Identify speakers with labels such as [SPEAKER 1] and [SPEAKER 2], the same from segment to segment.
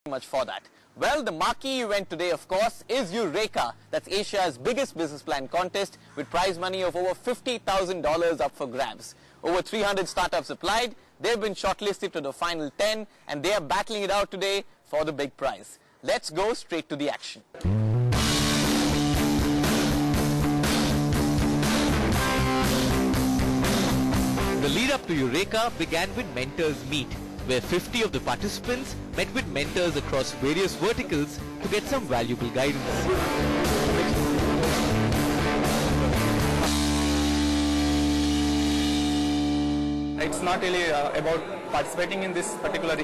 [SPEAKER 1] Much for that. Well, the marquee event today, of course, is Eureka. That's Asia's biggest business plan contest with prize money of over $50,000 up for grabs. Over 300 startups applied. They've been shortlisted to the final 10 and they are battling it out today for the big prize. Let's go straight to the action. The lead up to Eureka began with Mentors Meet, where 50 of the participants met with mentors across various verticals to get some valuable guidance.
[SPEAKER 2] It's not really about participating in this particular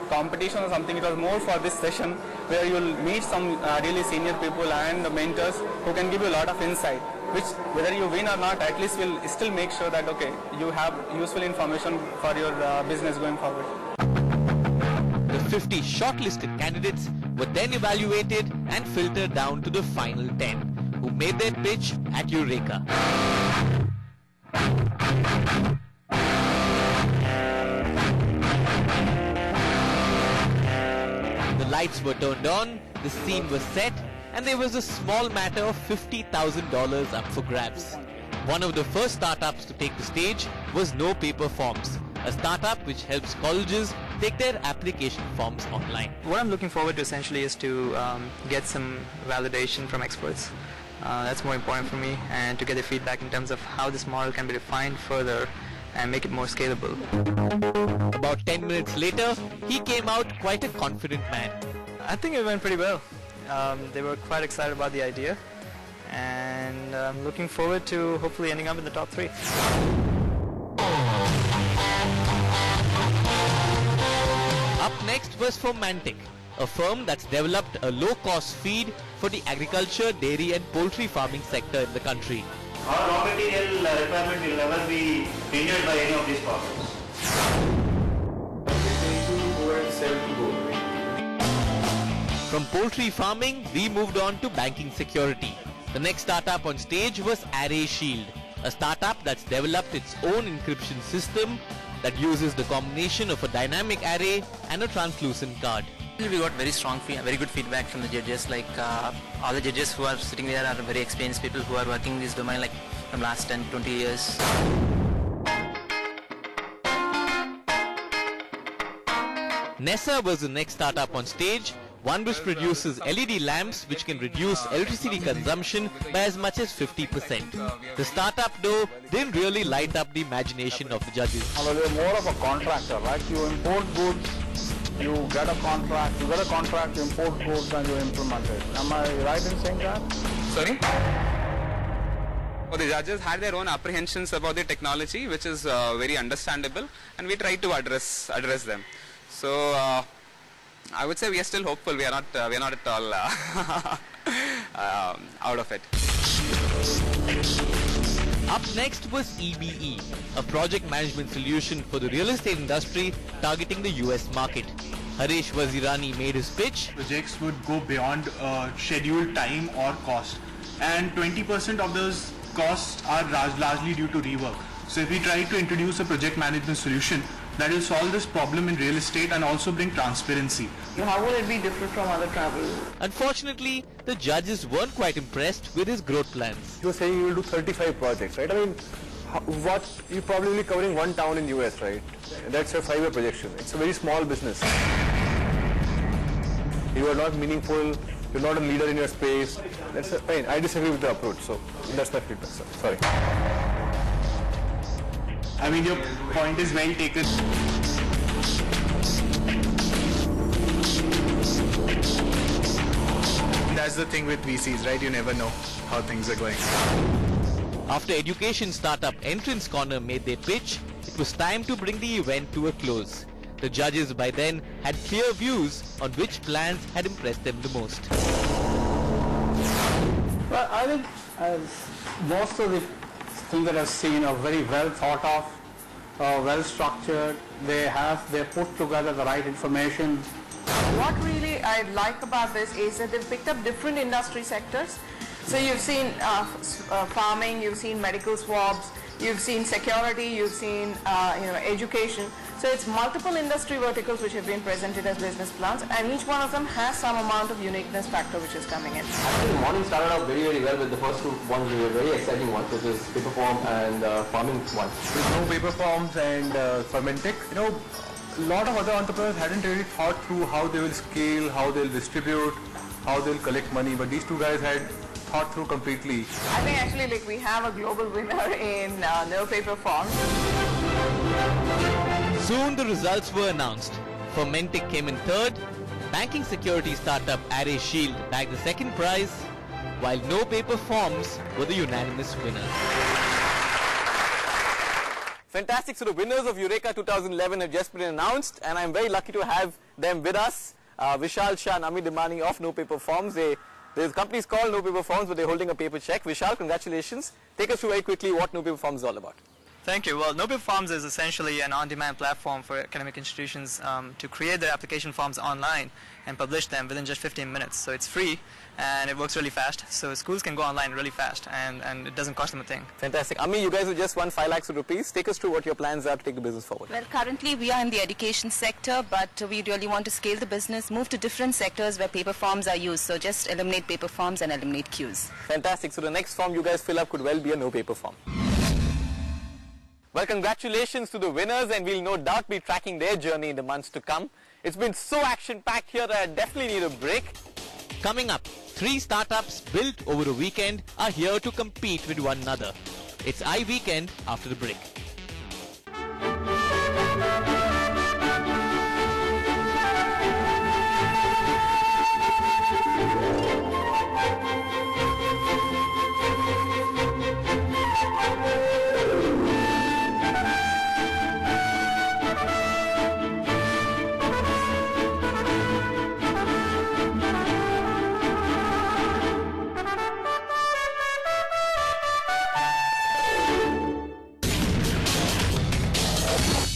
[SPEAKER 2] competition or something. It was more for this session where you will meet some really senior people and mentors who can give you a lot of insight, which whether you win or not, at least will still make sure that okay, you have useful information for your business going forward.
[SPEAKER 1] The 50 shortlisted candidates were then evaluated and filtered down to the final 10 who made their pitch at Eureka. The lights were turned on, the scene was set, and there was a small matter of $50,000 up for grabs. One of the first startups to take the stage was No Paper Forms, a startup which helps colleges take their application forms online.
[SPEAKER 3] What I'm looking forward to essentially is to get some validation from experts. That's more important for me, and to get the feedback in terms of how this model can be refined further and make it more scalable.
[SPEAKER 1] About 10 minutes later, he came out quite a confident man.
[SPEAKER 3] I think it went pretty well. They were quite excited about the idea, and I'm looking forward to hopefully ending up in the top 3.
[SPEAKER 1] Up next was for Mantic, a firm that's developed a low-cost feed for the agriculture, dairy and poultry farming sector in the country.
[SPEAKER 4] Our raw material requirement will never be hindered by any of these processes.
[SPEAKER 1] From poultry farming, we moved on to banking security. The next startup on stage was Array Shield, a startup that's developed its own encryption system that uses the combination of a dynamic array and a translucent card.
[SPEAKER 5] We got very good feedback from the judges. Like all the judges who are sitting there are very experienced people who are working in this domain like from last 10-20 years.
[SPEAKER 1] Nessa was the next startup on stage, one which produces LED lamps which can reduce electricity consumption by as much as 50%. The startup though didn't really light up the imagination of the judges.
[SPEAKER 6] Well, you're more of a contractor, right? You import goods, you get a contract, you import goods and you implement it. Am I right in saying that?
[SPEAKER 2] Sorry? The judges had their own apprehensions about the technology, which is very understandable, and we tried to address them. So I would say we are still hopeful. We are not at all out of it.
[SPEAKER 1] Up next was EBE, a project management solution for the real estate industry targeting the US market. Harish Wazirani made his pitch.
[SPEAKER 7] Projects would go beyond scheduled time or cost, and 20% of those costs are largely due to rework. So if we try to introduce a project management solution that will solve this problem in real estate and also bring transparency.
[SPEAKER 8] How will it be different from other travel?
[SPEAKER 1] Unfortunately, the judges weren't quite impressed with his growth plans.
[SPEAKER 6] You were saying you will do 35 projects, right? I mean, what you're probably covering one town in US, right? That's your 5-year projection. It's a very small business. You are not meaningful. You're not a leader in your space. That's fine. I disagree with the approach, so that's my feedback. Sorry.
[SPEAKER 7] I mean, your point is well taken. That's the thing with VCs, right? You never know how things are going.
[SPEAKER 1] After education startup Entrance Corner made their pitch, it was time to bring the event to a close. The judges by then had clear views on which plans had impressed them the most.
[SPEAKER 8] Well, I think most of the things that I've seen are very well thought of, well structured. They put together the right information.
[SPEAKER 9] What really I like about this is that they've picked up different industry sectors. So you've seen farming, you've seen medical swabs, you've seen security, you've seen education. So it's multiple industry verticals which have been presented as business plans, and each one of them has some amount of uniqueness factor which is coming in.
[SPEAKER 10] Actually, the morning started out very, very well with the first two ones. They were very exciting ones, which is paper form and farming one.
[SPEAKER 11] With no paper forms and fermentic, a lot of other entrepreneurs hadn't really thought through how they will scale, how they'll distribute, how they'll collect money, but these two guys had thought through completely.
[SPEAKER 9] I think actually we have a global winner in no paper form.
[SPEAKER 1] Soon the results were announced. Fermentic came in third, banking security startup Array Shield bagged the second prize, while No Paper Forms were the unanimous winners. Fantastic. So the winners of Eureka 2011 have just been announced, and I'm very lucky to have them with us. Vishal Shah and Ami Dimani of No Paper Forms. The company is called No Paper Forms, but they're holding a paper check. Vishal, congratulations. Take us through very quickly what No Paper Forms is all about.
[SPEAKER 3] Thank you. Well, No Paper Forms is essentially an on-demand platform for academic institutions to create their application forms online and publish them within just 15 minutes. So it's free and it works really fast. So schools can go online really fast and it doesn't cost them a thing.
[SPEAKER 1] Fantastic. Ami, you guys have just won 5 lakhs of rupees. Take us through what your plans are to take the business forward.
[SPEAKER 12] Well, currently we are in the education sector, but we really want to scale the business, move to different sectors where paper forms are used. So just eliminate paper forms and eliminate queues.
[SPEAKER 1] Fantastic. So the next form you guys fill up could well be a no paper form. Well, congratulations to the winners, and we'll no doubt be tracking their journey in the months to come. It's been so action-packed here that I definitely need a break. Coming up, 3 startups built over a weekend are here to compete with one another. It's iWeekend after the break.